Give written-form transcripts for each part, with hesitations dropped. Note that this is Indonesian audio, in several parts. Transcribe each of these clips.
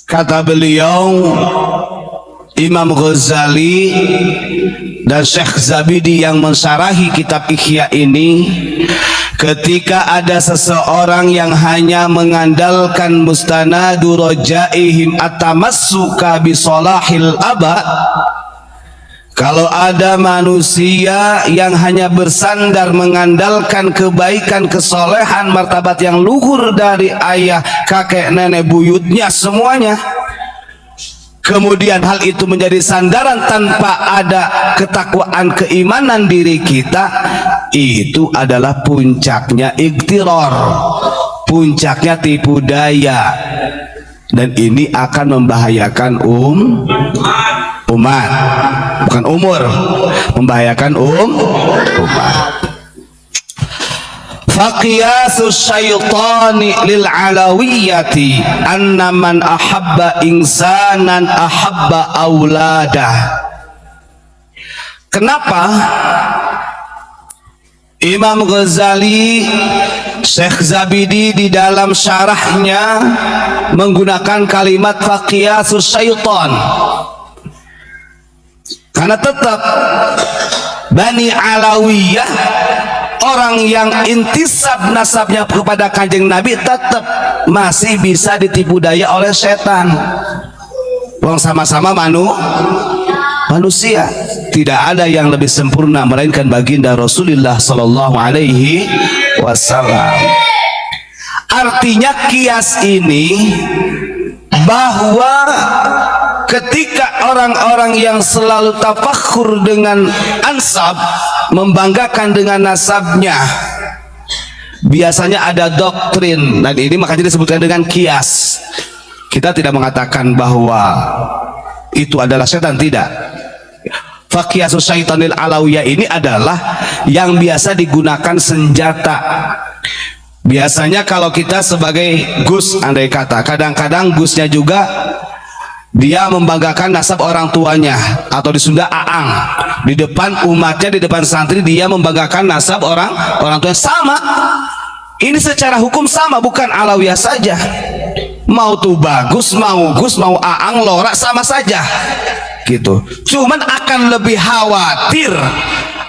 Kata beliau Imam Ghazali dan Syekh Zabidi yang mensyarahi kitab Ihya ini, ketika ada seseorang yang hanya mengandalkan mustanadu rojaihim atamassuka bisolahil abad, kalau ada manusia yang hanya bersandar mengandalkan kebaikan, kesolehan, martabat yang luhur dari ayah, kakek, nenek, buyutnya semuanya, kemudian hal itu menjadi sandaran tanpa ada ketakwaan, keimanan diri kita, itu adalah puncaknya iktiror, puncaknya tipu daya, dan ini akan membahayakan umat, bukan umur, membahayakan umat. Faqiyasus syaitani lil alawiyati anna man ahabba insanan ahabba auladah. Kenapa Imam Ghazali, Syekh Zabidi di dalam syarahnya menggunakan kalimat faqiyasus syaitan? Karena tetap Bani Alawiyah, orang yang intisab nasabnya kepada kanjeng Nabi, tetap masih bisa ditipu daya oleh setan. Wong sama-sama manusia, tidak ada yang lebih sempurna melainkan baginda Rasulullah Sallallahu Alaihi Wasallam. Artinya kias ini bahwa ketika orang-orang yang selalu tafakhur dengan ansab, membanggakan dengan nasabnya, biasanya ada doktrin, dan ini makanya disebutkan dengan kias. Kita tidak mengatakan bahwa itu adalah setan, tidak. Faqiyasus syaitanil alawiyah ini adalah yang biasa digunakan senjata. Biasanya kalau kita sebagai Gus, andai kata, kadang-kadang Gusnya juga dia membanggakan nasab orang tuanya, atau di Sunda aang, di depan umatnya, di depan santri dia membanggakan nasab orang tuanya. Sama, ini secara hukum sama, bukan alawiyah saja. Mau tuh bagus, mau Gus, mau aang, lorak, sama saja gitu. Cuman akan lebih khawatir,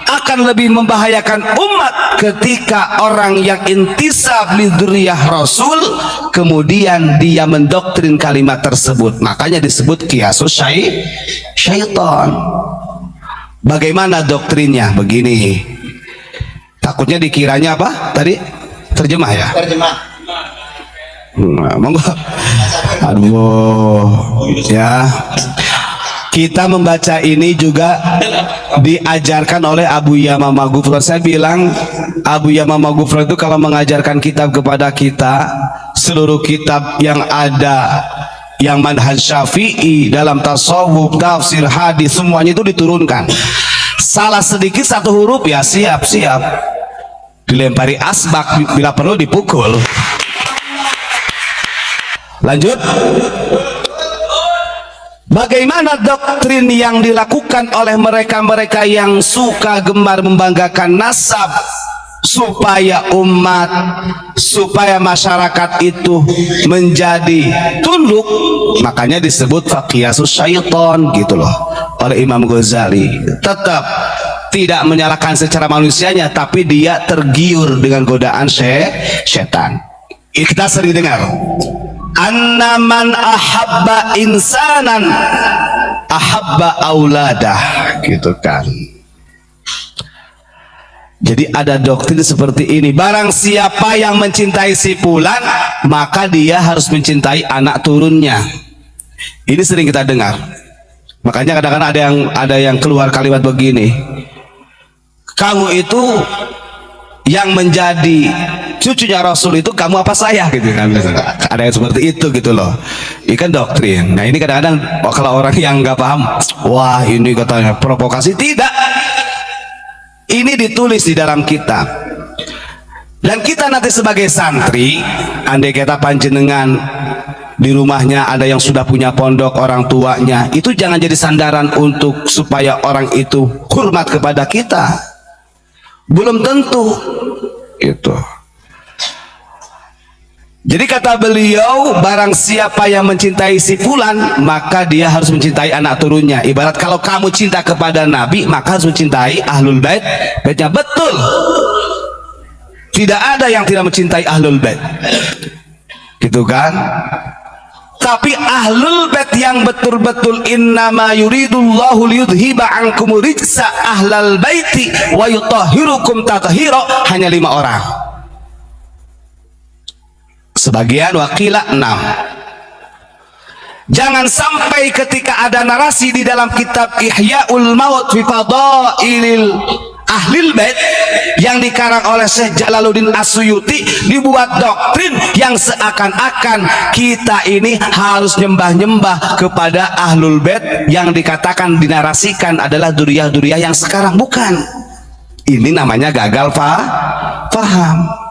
akan lebih membahayakan umat ketika orang yang intisab lidriyah Rasul kemudian dia mendoktrin kalimat tersebut. Makanya disebut qiyasus syaitan. Bagaimana doktrinnya? Begini, takutnya dikiranya apa tadi? Terjemah ya? Terjemah. Monggo. Aduh, ya. Kita membaca ini juga diajarkan oleh Abu Yamamah Ghufran. Saya bilang Abu Yamamah Ghufran itu kalau mengajarkan kitab kepada kita, seluruh kitab yang ada yang manhaj Syafi'i dalam tasawuf, tafsir, hadis, semuanya itu diturunkan. Salah sedikit satu huruf ya siap-siap dilempari asbak, bila perlu dipukul. Lanjut. Bagaimana doktrin yang dilakukan oleh mereka-mereka yang suka gemar membanggakan nasab supaya umat, supaya masyarakat itu menjadi tunduk? Makanya disebut faqiyasus syaitan gitu loh oleh Imam Ghazali. Tetap tidak menyalahkan secara manusianya, tapi dia tergiur dengan godaan setan. Kita sering dengar anna man ahabba insanan ahabba auladah, gitu kan. Jadi ada doktrin seperti ini, barang siapa yang mencintai si fulan maka dia harus mencintai anak turunnya. Ini sering kita dengar. Makanya kadang-kadang ada yang keluar kalimat begini, kamu itu yang menjadi cucunya Rasul itu kamu apa saya, gitu kan. Ada yang seperti itu gitu loh. Ini kan doktrin. Nah ini kadang-kadang kalau orang yang nggak paham, wah ini katanya provokasi. Tidak, ini ditulis di dalam kitab. Dan kita nanti sebagai santri, andai kata panjenengan di rumahnya ada yang sudah punya pondok, orang tuanya itu jangan jadi sandaran untuk supaya orang itu hormat kepada kita. Belum tentu itu. Jadi kata beliau, barang siapa yang mencintai si fulan, maka dia harus mencintai anak turunnya. Ibarat kalau kamu cinta kepada Nabi, maka harus mencintai ahlul bait. Baitnya betul. Tidak ada yang tidak mencintai ahlul bait. Gitu kan? Tapi ahlul bait yang betul-betul innama yuridullahu liyudhiba ankum rijsa ahlal baiti wa yutahhirukum tathira, hanya 5 orang. Sebagian wakila 6. Jangan sampai ketika ada narasi di dalam kitab Ihya'ul Maut fi Fadailil Ahlil Bait yang dikarang oleh Syekh Jalaluddin As-Suyuti, dibuat doktrin yang seakan-akan kita ini harus nyembah-nyembah kepada Ahlul Bait yang dikatakan dinarasikan adalah duriyah-duriyah yang sekarang. Bukan. Ini namanya gagal paham.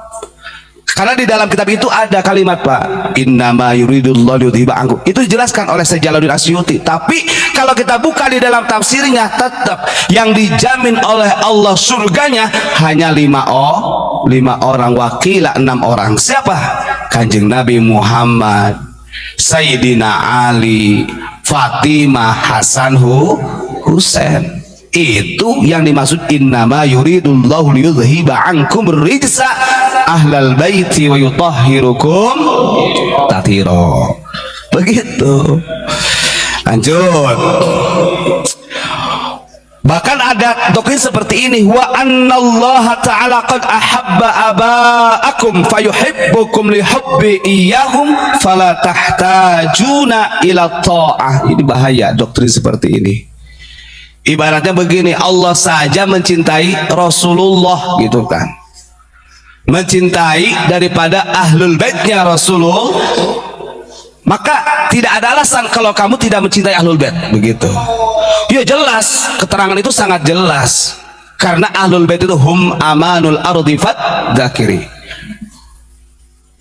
Karena di dalam kitab itu ada kalimat, Pak, innama yuridullahu liyudhiba ankum. Itu dijelaskan oleh Syekh Jalaluddin As-Suyuti. Tapi kalau kita buka di dalam tafsirnya, tetap yang dijamin oleh Allah surganya hanya 5 orang, wakila 6 orang. Siapa? Kanjeng Nabi Muhammad, Sayyidina Ali, Fatimah, Hasan, Husain. Itu yang dimaksud innama yuridullahu liyudhiba ankum rijsa ahlal baiti wa yutahhirukum tathira. Begitu. Lanjut. Bahkan ada doktrin seperti ini, wa annallaha ta'ala qad ahabba aba'akum fayuhibbukum lihubbi iyyahum fala tahtajuna ila ta'ah. Ini bahaya doktrin seperti ini. Ibaratnya begini, Allah saja mencintai Rasulullah, gitu kan, mencintai daripada ahlul baitnya Rasulullah, maka tidak ada alasan kalau kamu tidak mencintai ahlul bait. Begitu ya, jelas, keterangan itu sangat jelas, karena ahlul bait itu hum amanul ardi fadzakiri.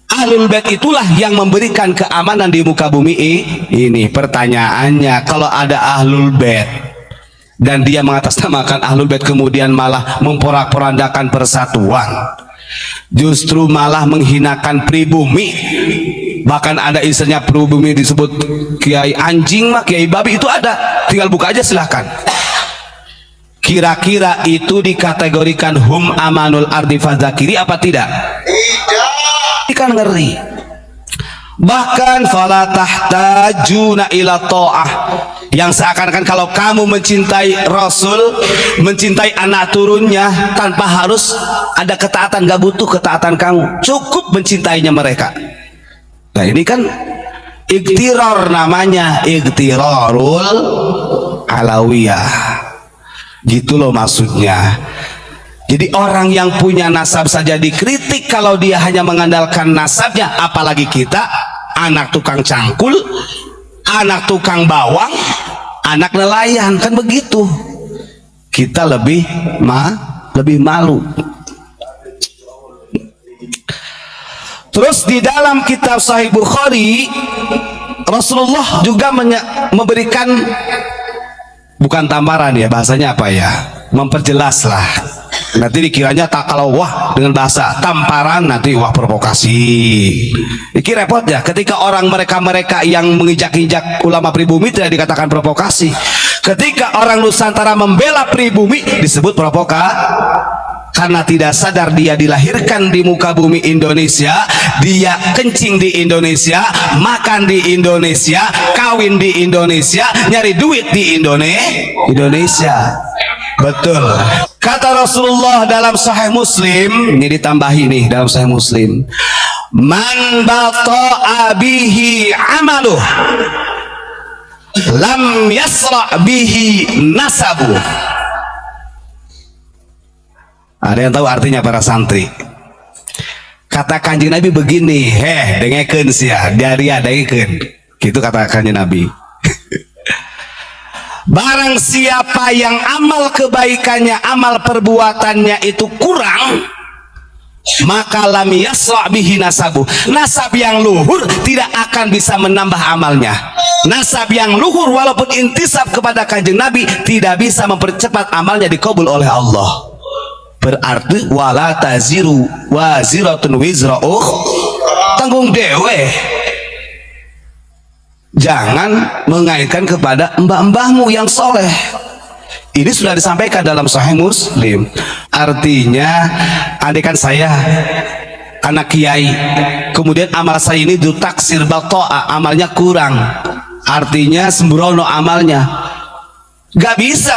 Ahlul bait itulah yang memberikan keamanan di muka bumi ini. Pertanyaannya, kalau ada ahlul bait dan dia mengatasnamakan ahlul bait kemudian malah memporak-porandakan persatuan, justru malah menghinakan pribumi, bahkan ada istilahnya pribumi disebut kiai anjing, mah kiai babi, itu ada, tinggal buka aja silahkan. Kira-kira itu dikategorikan hum amanul ardi fadzakiri apa tidak? Tidak. Kan ngeri. Bahkan fala tahtajuna ila ta'ah, yang seakan-akan kalau kamu mencintai Rasul, mencintai anak turunnya, tanpa harus ada ketaatan, gak butuh ketaatan kamu, cukup mencintainya mereka. Nah ini kan iktiror, namanya iktirorul alawiyah, gitu loh maksudnya. Jadi orang yang punya nasab saja dikritik kalau dia hanya mengandalkan nasabnya, apalagi kita, anak tukang cangkul, anak tukang bawang, anak nelayan, kan begitu. Kita lebih malu. Terus di dalam kitab Sahih Bukhari, Rasulullah juga memberikan, bukan tamparan ya, bahasanya apa ya, memperjelas lah. Nanti dikiranya tak, kalau wah dengan bahasa tamparan nanti wah provokasi. Ini repot ya, ketika orang mereka yang menginjak-injak ulama pribumi tidak dikatakan provokasi. Ketika orang Nusantara membela pribumi disebut karena tidak sadar dia dilahirkan di muka bumi Indonesia, dia kencing di Indonesia, makan di Indonesia, kawin di Indonesia, nyari duit di Indonesia. Betul. Kata Rasulullah dalam Sahih Muslim, ini ditambahi nih dalam Sahih Muslim, man bata'a bihi amaluh lam yasra' bihi nasabu. Ada yang tahu artinya para santri? Kata Kanjeng Nabi begini, dengekeun sia, daria dengekeun. Gitu kata Kanjeng Nabi. Barang siapa yang amal kebaikannya, amal perbuatannya itu kurang, maka lam yasra' bihi nasabu. Nasab yang luhur tidak akan bisa menambah amalnya. Nasab yang luhur walaupun intisab kepada Kanjeng Nabi tidak bisa mempercepat amalnya dikabul oleh Allah. Berarti wala taziru waziratun wizra tanggung dewe. Jangan mengaitkan kepada mbah-mbahmu yang soleh. Ini sudah disampaikan dalam Sahih Muslim. Artinya, andaikan saya anak kiai, kemudian amal saya ini dutaksir batoa, amalnya kurang, artinya sembrono amalnya, gak bisa.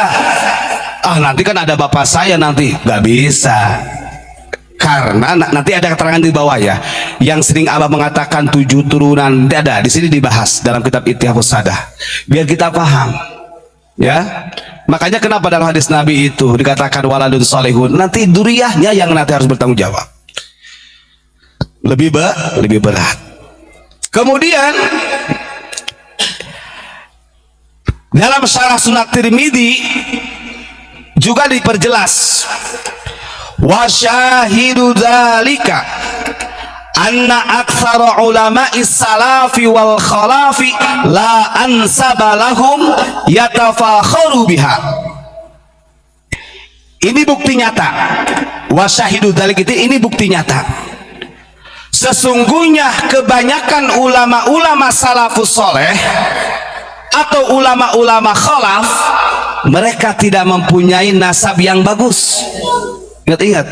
Nanti kan ada bapak saya nanti, gak bisa. Karena nanti ada keterangan di bawah ya, yang sering Abah mengatakan 7 turunan, ada di sini dibahas dalam kitab Ittihafus Sadah, biar kita paham, ya. Makanya kenapa dalam hadis Nabi itu dikatakan waladun solehun, nanti duriyahnya yang nanti harus bertanggung jawab, lebih berat. Kemudian dalam syarah Sunan Tirmidzi juga diperjelas, wa syahidu dzalika anna aktsara ulama'is salafi wal khalafi la ansaba lahum yatafakharu biha. Ini bukti nyata. Wa syahidu dzalika ini bukti nyata. Sesungguhnya kebanyakan ulama-ulama salafus soleh atau ulama-ulama khalaf, mereka tidak mempunyai nasab yang bagus. Ingat-ingat.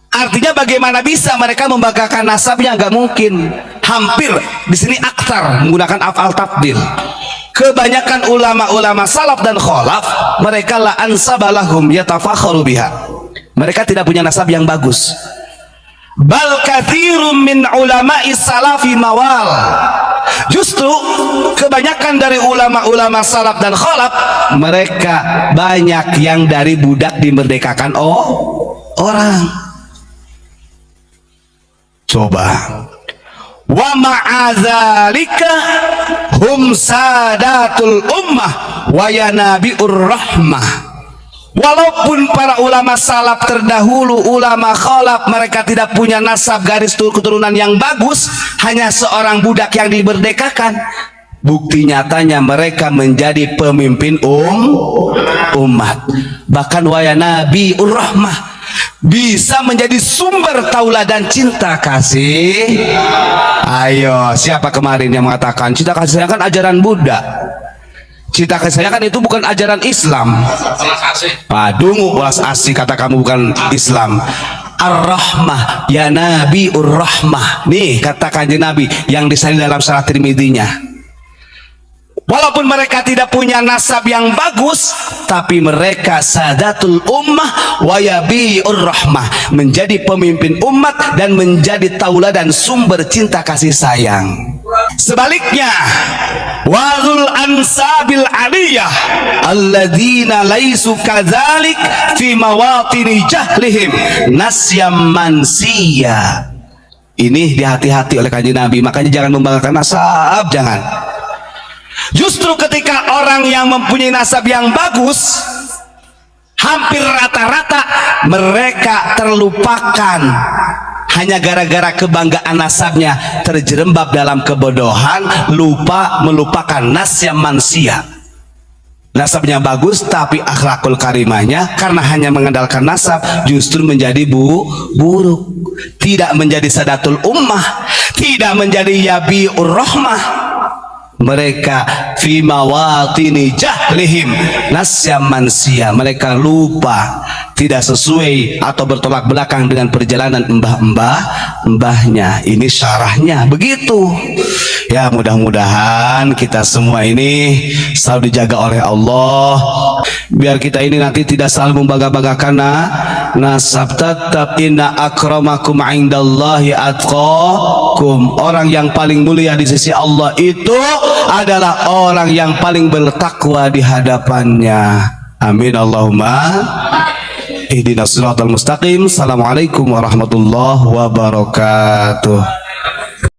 Artinya bagaimana bisa mereka membanggakan nasabnya? Nggak mungkin. Hampir di sini aktar menggunakan afal tafdil. Kebanyakan ulama-ulama salaf dan khalaf, mereka la ansabalahum yatafakharu biha. Mereka tidak punya nasab yang bagus. Bal katsirum min ulama'i salafi mawal. Justru kebanyakan dari ulama-ulama salaf dan khalaf, mereka banyak yang dari budak dimerdekakan orang. Coba. Wa ma'adzalika hum sadatul ummah wa yanabiur rahmah. Walaupun para ulama salaf terdahulu, ulama khalaf, mereka tidak punya nasab garis keturunan yang bagus, hanya seorang budak yang dimerdekakan, bukti nyatanya mereka menjadi pemimpin umat. Bahkan waya nabi rahmah, bisa menjadi sumber tauladan cinta kasih. Ayo, siapa kemarin yang mengatakan cinta kasih sayang kan ajaran Buddha? Cinta kasih sayang kan itu bukan ajaran Islam. Dungu welas asih kata kamu bukan Islam. Ar-Rahmah, ya Nabi Ur-Rahmah. Nih kata kanjeng Nabi yang disalin dalam syarah Tirmidzinya. Walaupun mereka tidak punya nasab yang bagus, tapi mereka sadatul ummah wa yabiur rahmah, menjadi pemimpin umat dan menjadi tauladan sumber cinta kasih sayang. Sebaliknya, wazul ansabil aliyah alladzina laisu kadzalik fi mawatini jahlihim nasyam mansiya. Ini dihati-hati oleh kanjeng Nabi, makanya jangan membanggakan nasab, jangan. Justru ketika orang yang mempunyai nasab yang bagus, hampir rata-rata mereka terlupakan hanya gara-gara kebanggaan nasabnya, terjerembab dalam kebodohan, lupa melupakan nasyam mansia. Nasabnya bagus tapi akhlakul karimahnya karena hanya mengandalkan nasab justru menjadi buruk, tidak menjadi sadatul ummah, tidak menjadi yabiur rahmah. Mereka fi mawatini jahlihim nasyam mansia, mereka lupa, tidak sesuai atau bertolak belakang dengan perjalanan mbahnya. Ini syarahnya begitu. Ya, mudah-mudahan kita semua ini selalu dijaga oleh Allah, biar kita ini nanti tidak selalu membangga-banggakan nasab. Tetap inna akramakum indallahi atqakum. Orang yang paling mulia di sisi Allah itu adalah orang yang paling bertakwa di hadapannya. Amin Allahumma. Ihdinas siratal mustaqim. Assalamualaikum warahmatullahi wabarakatuh.